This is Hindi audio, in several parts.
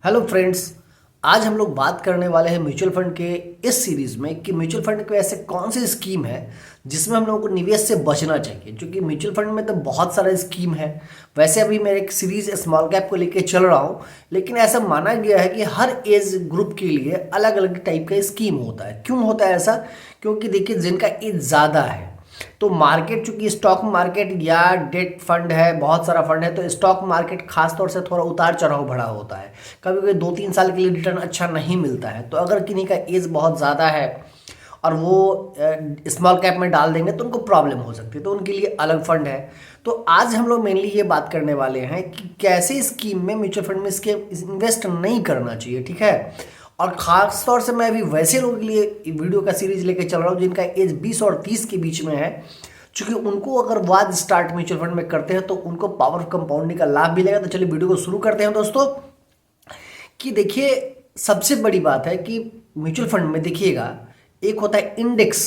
Hello friends. आज हम लोग बात करने वाले हैं म्यूचुअल फंड के इस सीरीज में कि म्यूचुअल फंड के ऐसे कौन सी स्कीम है जिसमें हम लोगों को निवेश से बचना चाहिए, क्योंकि म्यूचुअल फंड में तो बहुत सारा स्कीम है। वैसे अभी मैं एक सीरीज स्मॉल कैप को लेके चल रहा हूँ, लेकिन ऐसा माना गया है कि हर एज ग्रुप के लिए अलग अलग टाइप का स्कीम होता है। क्यों होता है ऐसा? क्योंकि देखिए, जिनका एज ज़्यादा है तो मार्केट, चूंकि स्टॉक मार्केट या डेट फंड है, बहुत सारा फंड है, तो स्टॉक मार्केट खास तौर से थोड़ा उतार चढ़ाव भरा होता है। कभी कभी 2-3 साल के लिए रिटर्न अच्छा नहीं मिलता है। तो अगर किन्हीं का एज बहुत ज़्यादा है और वो स्मॉल कैप में डाल देंगे तो उनको प्रॉब्लम हो सकती है, तो उनके लिए अलग फंड है। तो आज हम लोग मेनली ये बात करने वाले हैं कि कैसे स्कीम में, म्यूचुअल फंड में इसके इन्वेस्ट नहीं करना चाहिए, ठीक है। और ख़ास तौर से मैं अभी वैसे लोगों के लिए वीडियो का सीरीज लेके चल रहा हूँ जिनका एज 20 और 30 के बीच में है, क्योंकि उनको अगर वो आज स्टार्ट म्यूचुअल फंड में करते हैं तो उनको पावर कंपाउंडिंग का लाभ मिलेगा। तो चलिए वीडियो को शुरू करते हैं दोस्तों। कि देखिए, सबसे बड़ी बात है कि म्यूचुअल फंड में देखिएगा, एक होता है इंडेक्स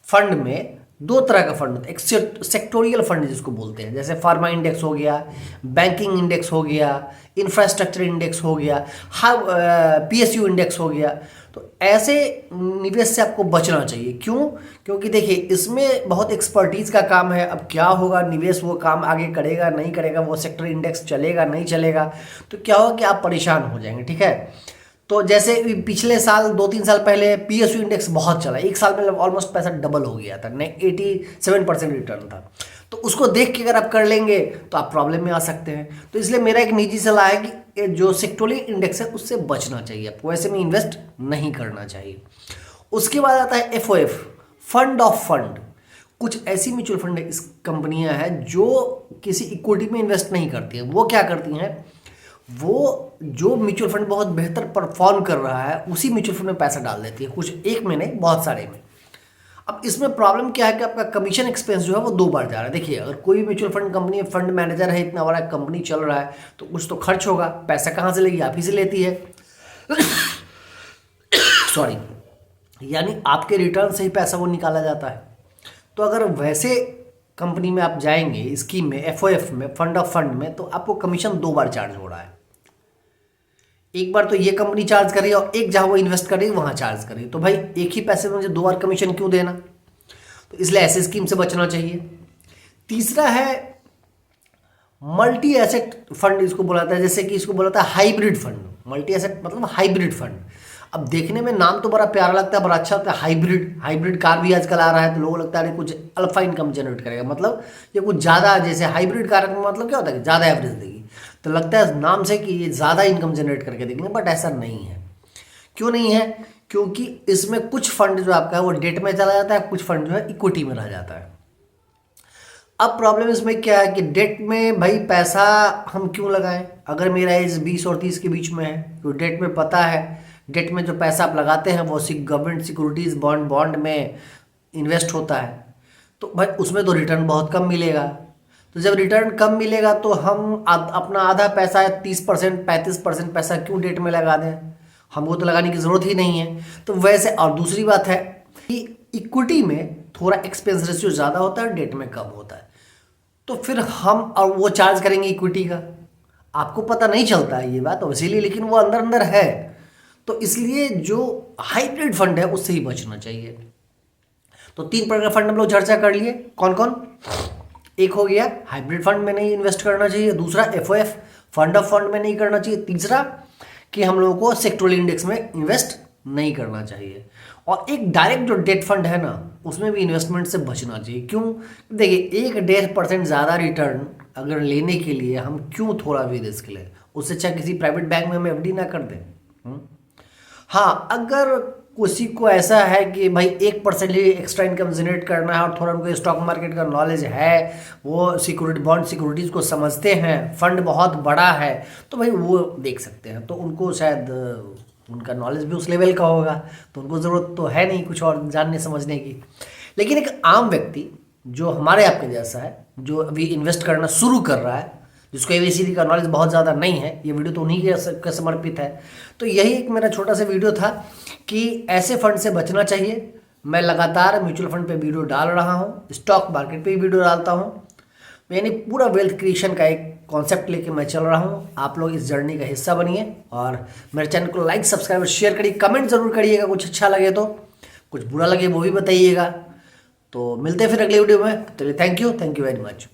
फंड में दो तरह का फंड होता है। एक सेक्टोरियल फंड जिसको बोलते हैं, जैसे फार्मा इंडेक्स हो गया, बैंकिंग इंडेक्स हो गया, इंफ्रास्ट्रक्चर इंडेक्स हो गया, पीएसयू इंडेक्स हो गया। तो ऐसे निवेश से आपको बचना चाहिए। क्यों? क्योंकि देखिए, इसमें बहुत एक्सपर्टीज का काम है। अब क्या होगा, निवेश वो काम आगे करेगा नहीं करेगा, वो सेक्टर इंडेक्स चलेगा नहीं चलेगा, तो क्या होगा कि आप परेशान हो जाएंगे, ठीक है। तो जैसे पिछले साल 2-3 साल पहले पीएसयू इंडेक्स बहुत चला, एक साल में ऑलमोस्ट पैसा डबल हो गया था, नहीं 87% रिटर्न था। तो उसको देख के अगर आप कर लेंगे तो आप प्रॉब्लम में आ सकते हैं। तो इसलिए मेरा एक निजी सलाह है कि जो सेक्टोरियल इंडेक्स है उससे बचना चाहिए, आपको ऐसे में इन्वेस्ट नहीं करना चाहिए। उसके बाद आता है एफओएफ, फंड ऑफ फंड। कुछ ऐसी म्यूचुअल फंड इस कंपनियां हैं जो किसी इक्विटी में इन्वेस्ट नहीं करती हैं। वो क्या करती हैं, वो जो म्यूचुअल फंड बहुत बेहतर परफॉर्म कर रहा है उसी म्यूचुअल फंड में पैसा डाल देती है, कुछ एक में नहीं, बहुत सारे में। अब इसमें प्रॉब्लम क्या है कि आपका कमीशन एक्सपेंस जो है वो 2 बार जा रहा है। देखिए, अगर कोई mutual fund company, fund manager है, इतना बड़ा कंपनी चल रहा है, तो कुछ तो खर्च होगा। पैसा कहाँ से लेगी? आप ही से लेती है। सॉरी, यानी आपके रिटर्न से ही पैसा वो निकाला जाता है। तो अगर वैसे कंपनी में आप जाएंगे, स्कीम में, एफओएफ में, फंड ऑफ फंड में, तो आपको कमीशन 2 बार चार्ज हो रहा है। एक बार तो ये कंपनी चार्ज कर रही है और एक जहां वो इन्वेस्ट कर रही है वहां चार्ज कर रही है। तो भाई एक ही पैसे में मुझे 2 बार कमीशन क्यों देना? तो इसलिए ऐसे स्कीम से बचना चाहिए। तीसरा है मल्टी एसेट फंड, इसको बोला जाता है, जैसे कि इसको बोला जाता है हाइब्रिड फंड। मल्टी एसेट मतलब हाइब्रिड फंड। अब देखने में नाम तो बड़ा प्यारा लगता है, बड़ा अच्छा लगता है, हाइब्रिड। हाइब्रिड कार भी आजकल आ रहा है, तो लोगों को लगता है कुछ अल्फा इनकम जनरेट करेगा, मतलब ये कुछ ज़्यादा, जैसे हाइब्रिड कार का मतलब क्या होता है कि ज़्यादा एवरेज देगी। तो लगता है नाम से कि ये ज़्यादा इनकम जनरेट करके देंगे, बट ऐसा नहीं है। क्यों नहीं है? क्योंकि इसमें कुछ फंड जो आपका है वो डेट में चला जाता है, कुछ फंड जो है इक्विटी में रह जाता है। अब प्रॉब्लम इसमें क्या है कि डेट में भाई पैसा हम क्यों लगाएं? अगर मेरा एज 20 और 30 के बीच में है, तो डेट में पता है, डेट में जो पैसा आप लगाते हैं वो गवर्नमेंट सिक्योरिटीज़, बॉन्ड में इन्वेस्ट होता है। तो भाई उसमें तो रिटर्न बहुत कम मिलेगा। तो जब रिटर्न कम मिलेगा तो हम अपना आधा पैसा, 30%, 35% पैसा क्यों डेट में लगा दें? हमको तो लगाने की ज़रूरत ही नहीं है। तो वैसे, और दूसरी बात है कि इक्विटी में थोड़ा एक्सपेंस रेशियो ज़्यादा होता है, डेट में कम होता है। तो फिर हम और वो चार्ज करेंगे इक्विटी का, आपको पता नहीं चलता है ये बात, और इसीलिए, लेकिन वो अंदर अंदर है। तो इसलिए जो हाइब्रिड फंड है उससे ही बचना चाहिए। तो 3 प्रकार का फंड हम लोग चर्चा कर लिए। कौन कौन? एक हो गया हाइब्रिड फंड में नहीं इन्वेस्ट करना चाहिए, दूसरा एफओएफ, फंड ऑफ फंड में नहीं करना चाहिए, तीसरा कि हम लोगों को सेक्टोरल इंडेक्स में इन्वेस्ट नहीं करना चाहिए। और एक डायरेक्ट जो डेट फंड है ना, उसमें भी इन्वेस्टमेंट से बचना चाहिए। क्यों? देखिए, 1-1.5% ज़्यादा रिटर्न अगर लेने के लिए हम क्यों थोड़ा भी रिस्क लें? उससे अच्छा किसी प्राइवेट बैंक में हम एफडी ना कर दें। हाँ, अगर किसी को ऐसा है कि भाई 1% ही एक्स्ट्रा इनकम जनरेट करना है और थोड़ा उनको स्टॉक मार्केट का नॉलेज है, वो सिक्योरिटी, बॉन्ड सिक्योरिटीज़ को समझते हैं, फंड बहुत बड़ा है, तो भाई वो देख सकते हैं। तो उनको शायद उनका नॉलेज भी उस लेवल का होगा, तो उनको ज़रूरत तो है नहीं कुछ और जानने समझने की। लेकिन एक आम व्यक्ति जो हमारे आपके जैसा है, जो अभी इन्वेस्ट करना शुरू कर रहा है, जिसको एबीसीडी का नॉलेज बहुत ज़्यादा नहीं है, ये वीडियो तो उन्हीं के समर्पित है। तो यही एक मेरा छोटा सा वीडियो था कि ऐसे फंड से बचना चाहिए। मैं लगातार म्यूचुअल फंड पे वीडियो डाल रहा हूँ, स्टॉक मार्केट पे भी वीडियो डालता हूँ, यानी पूरा वेल्थ क्रिएशन का एक कॉन्सेप्ट लेके मैं चल रहा हूँ। आप लोग इस जर्नी का हिस्सा बनिए और मेरे चैनल को लाइक सब्सक्राइब और शेयर करिए, कमेंट जरूर करिएगा, कुछ अच्छा लगे तो, कुछ बुरा लगे वो भी बताइएगा। तो मिलते हैं फिर अगले वीडियो में। चलिए, थैंक यू वेरी मच।